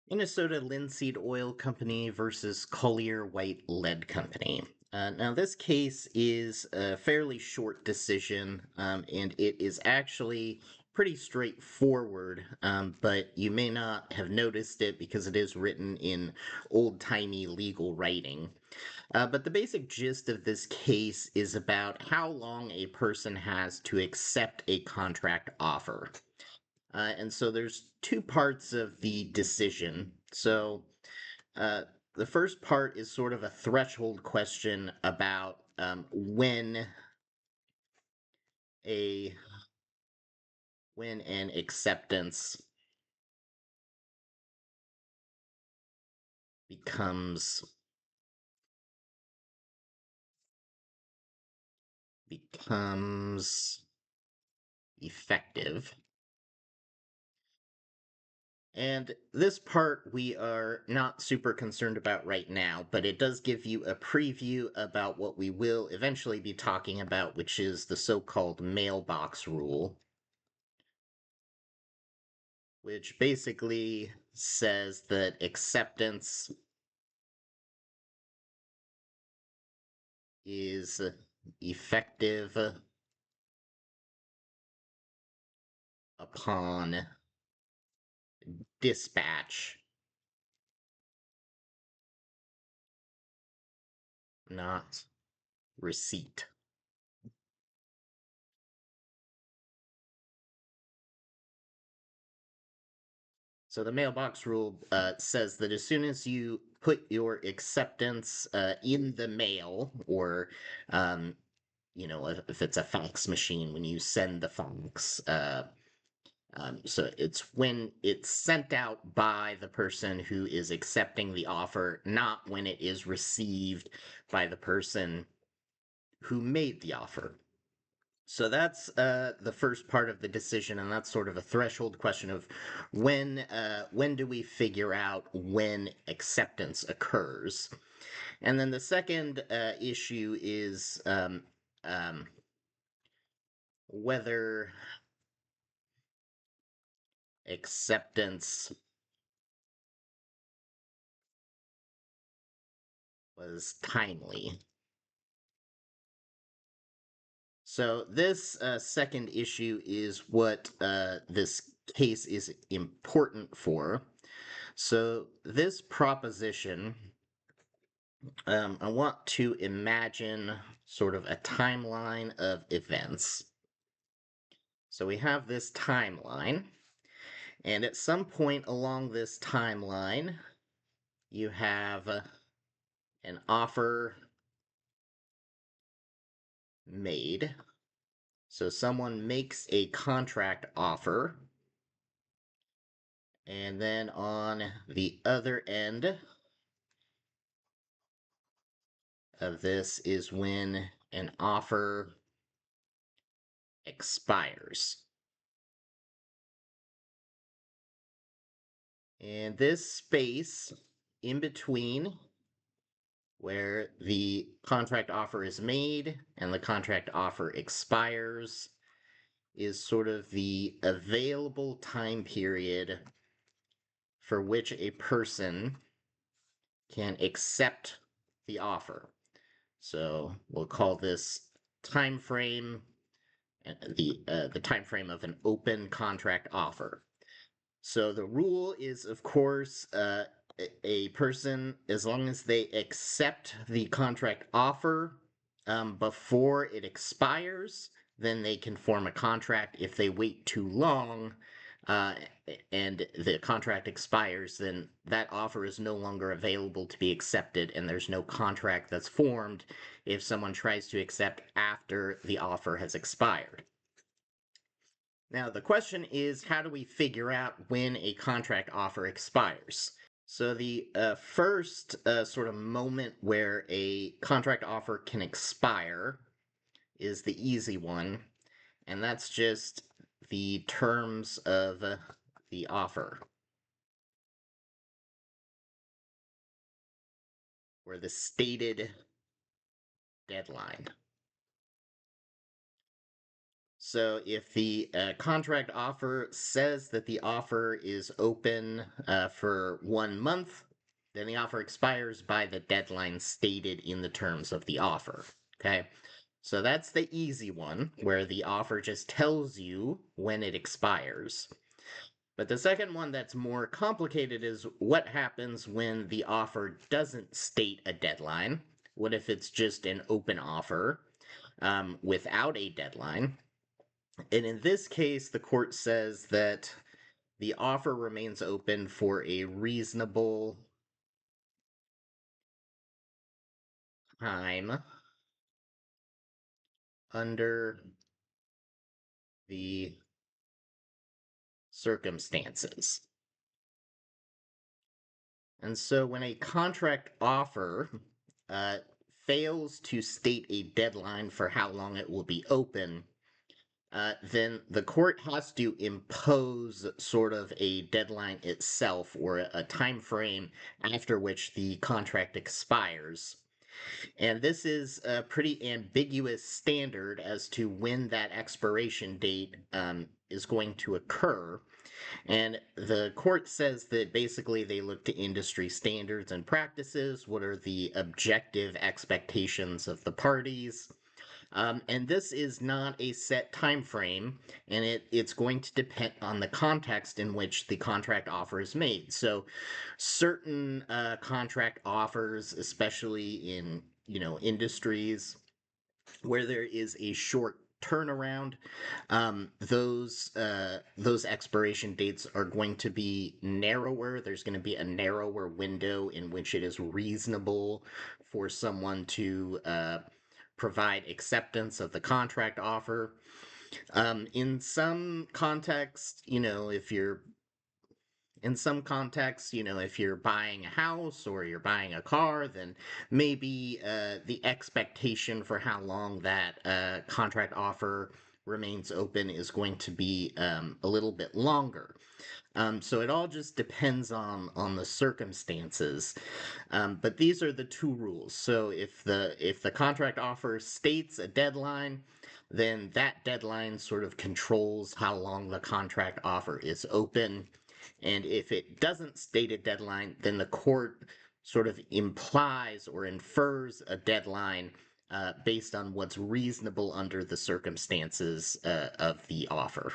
Minnesota Linseed Oil Company versus Collier White Lead Company. Now, this case is a fairly short decision, and it is actually pretty straightforward, but you may not have noticed it because it is written in old-timey legal writing. But the basic gist of this case is about how long a person has to accept a contract offer. And so there's two parts of the decision. Uh, the first part is sort of a threshold question about a when an acceptance becomes becomes effective. And this part we are not super concerned about right now, but it does give you a preview about what we will eventually be talking about, which is the so-called mailbox rule, which basically says that acceptance is effective upon dispatch, not receipt. So the mailbox rule says that as soon as you put your acceptance in the mail, or um, if it's a fax machine, when you send the fax, so it's when it's sent out by the person who is accepting the offer, not when it is received by the person who made the offer. So that's the first part of the decision, and that's sort of a threshold question of when do we figure out when acceptance occurs? And then the second issue is um, whether acceptance was timely. So this second issue is what this case is important for. So this proposition, I want to imagine sort of a timeline of events. So we have this timeline, and at some point along this timeline, you have an offer made. So someone makes a contract offer, and then on the other end of this is when an offer expires. And this space in between where the contract offer is made and the contract offer expires is sort of the available time period for which a person can accept the offer. So we'll call this time frame the time frame of an open contract offer. So the rule is, of course, a person, as long as they accept the contract offer before it expires, then they can form a contract. If they wait too long uh, and the contract expires, then that offer is no longer available to be accepted, and there's no contract that's formed if someone tries to accept after the offer has expired. Now, the question is, how do we figure out when a contract offer expires? So the first sort of moment where a contract offer can expire is the easy one, and that's just the terms of the offer, or the stated deadline. So if the contract offer says that the offer is open for 1 month, then the offer expires by the deadline stated in the terms of the offer. Okay. So that's the easy one, where the offer just tells you when it expires. But the second one that's more complicated is what happens when the offer doesn't state a deadline? What if it's just an open offer without a deadline? And in this case, the court says that the offer remains open for a reasonable time under the circumstances. And so when a contract offer uh, fails to state a deadline for how long it will be open, then the court has to impose sort of a deadline itself or a time frame after which the contract expires. And this is a pretty ambiguous standard as to when that expiration date is going to occur. And the court says that basically they look to industry standards and practices. What are the objective expectations of the parties? And this is not a set time frame, and it's going to depend on the context in which the contract offer is made. So, certain contract offers, especially in industries where there is a short turnaround, those expiration dates are going to be narrower. There's going to be a narrower window in which it is reasonable for someone to provide acceptance of the contract offer. In some contexts, if you're buying a house or you're buying a car, then maybe the expectation for how long that contract offer remains open is going to be a little bit longer. So it all just depends on the circumstances. But these are the two rules. So if the contract offer states a deadline, then that deadline sort of controls how long the contract offer is open. And if it doesn't state a deadline, then the court sort of implies or infers a deadline based on what's reasonable under the circumstances of the offer.